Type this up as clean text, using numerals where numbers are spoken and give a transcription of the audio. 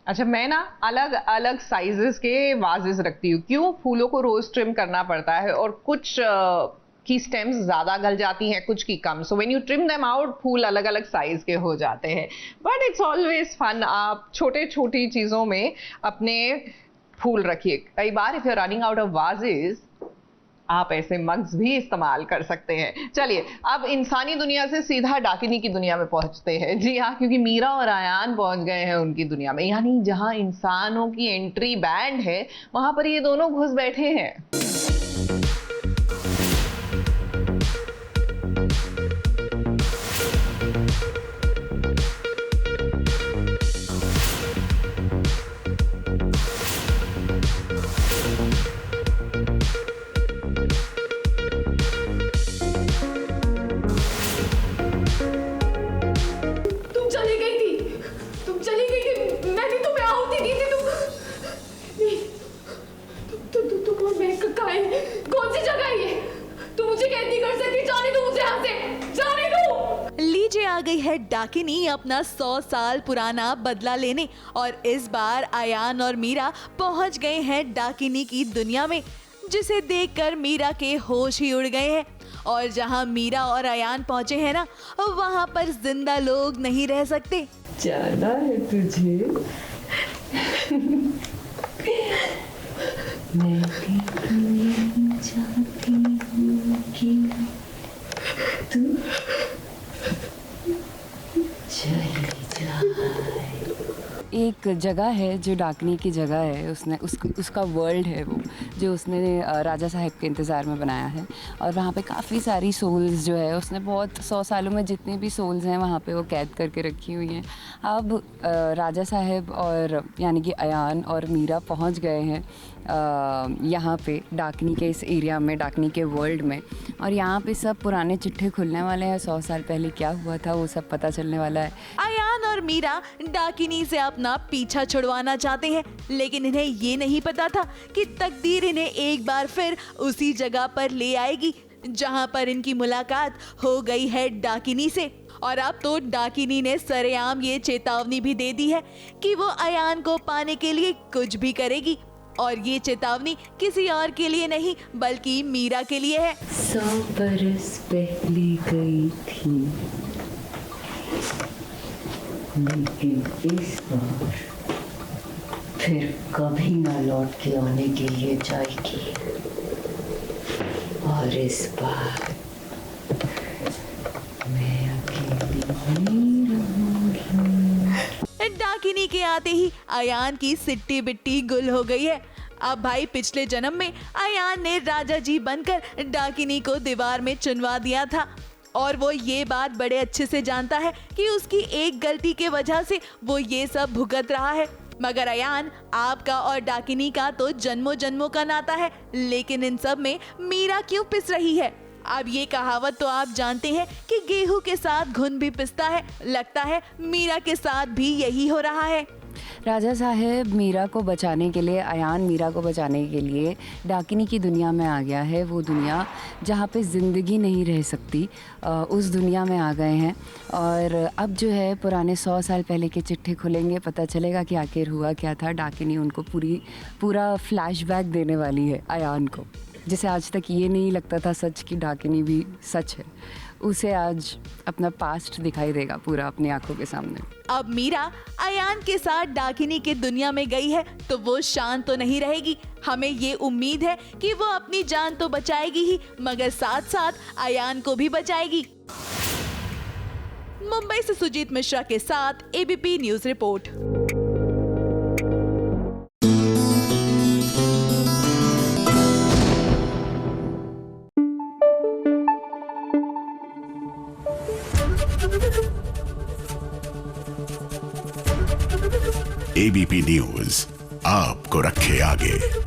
अच्छा, मैं ना अलग अलग साइजेस के वाजेस रखती हूँ। क्यों? फूलों को रोज ट्रिम करना पड़ता है और कुछ की स्टेम्स ज्यादा गल जाती हैं, कुछ की कम। So when you trim them out, फूल अलग अलग साइज के हो जाते हैं। But it's always fun. आप छोटे छोटी चीजों में अपने फूल रखिए। कई बार if you are running out of vases, आप ऐसे मग्स भी इस्तेमाल कर सकते हैं। चलिए अब इंसानी दुनिया से सीधा डाकिनी की दुनिया में पहुंचते हैं। जी हाँ, क्योंकि मीरा और अयान पहुंच गए हैं उनकी दुनिया में, यानी जहां इंसानों की एंट्री बैंड है, वहां पर ये दोनों घुस बैठे हैं। आ गई है डाकिनी अपना 100 साल पुराना बदला लेने, और इस बार अयान और मीरा पहुंच गए हैं डाकिनी की दुनिया में, जिसे देखकर मीरा के होश ही उड़ गए हैं। और जहां मीरा और अयान पहुंचे हैं ना, वहां पर जिंदा लोग नहीं रह सकते। जाना है तुझे? मैं भी चाहती हूँ कि तू चली जाए। एक जगह है जो डाकिनी की जगह है, उसका वर्ल्ड है वो, जो उसने राजा साहब के इंतज़ार में बनाया है। और वहाँ पे काफ़ी सारी सोल्स जो है उसने बहुत 100 सालों में जितनी भी सोल्स हैं वहाँ पे वो कैद करके रखी हुई हैं। अब राजा साहब और यानी कि अयान और मीरा पहुँच गए हैं यहाँ पे डाकिनी के इस एरिया में, डाकिनी के वर्ल्ड में। और यहाँ पे सब पुराने चिट्ठे खुलने वाले हैं। 100 साल पहले क्या हुआ था वो सब पता चलने वाला है। अयान और मीरा डाकिनी से अपना पीछा छुड़वाना चाहते हैं, लेकिन इन्हें ये नहीं पता था कि तकदीर इन्हें एक बार फिर उसी जगह पर ले आएगी जहाँ पर इनकी मुलाकात हो गई है डाकिनी से। और अब तो डाकिनी ने सरेआम ये चेतावनी भी दे दी है कि वो अयान को पाने के लिए कुछ भी करेगी। और ये चेतावनी किसी और के लिए नहीं बल्कि मीरा के लिए है। 100 बरस पहले गई थी, लेकिन इस बार फिर कभी ना लौट के आने के लिए जाएगी। और इस बार मैं अकेली नहीं रहूंगी। डाकिनी के आते ही अयान की सिट्टी बिट्टी गुल हो गई है। अब भाई पिछले जन्म में अयान ने राजा जी बनकर डाकिनी को दीवार में चुनवा दिया था, और वो ये बात बड़े अच्छे से जानता है कि उसकी एक गलती के वजह से वो ये सब भुगत रहा है। मगर अयान, आपका और डाकिनी का तो जन्मों जन्मों का नाता है, लेकिन इन सब में मीरा क्यों पिस रही है? अब ये कहावत तो आप जानते हैं कि गेहूं के साथ घुन भी पिसता है। लगता है मीरा के साथ भी यही हो रहा है। राजा साहब मीरा को बचाने के लिए, अयान मीरा को बचाने के लिए डाकिनी की दुनिया में आ गया है। वो दुनिया जहाँ पे ज़िंदगी नहीं रह सकती, उस दुनिया में आ गए हैं। और अब जो है पुराने 100 साल पहले के चिट्ठे खुलेंगे, पता चलेगा कि आखिर हुआ क्या था। डाकिनी उनको पूरा फ्लैशबैक देने वाली है अयान को, जिसे आज तक ये नहीं लगता था सच कि डाकिनी भी सच है। उसे आज अपना पास्ट दिखाई देगा पूरा अपनी आंखों के सामने। अब मीरा अयान के साथ डाकिनी की दुनिया में गई है तो वो शांत तो नहीं रहेगी। हमें ये उम्मीद है कि वो अपनी जान तो बचाएगी ही, मगर साथ साथ अयान को भी बचाएगी। मुंबई से सुजीत मिश्रा के साथ ABP news report. ABP news आपको रखे आगे।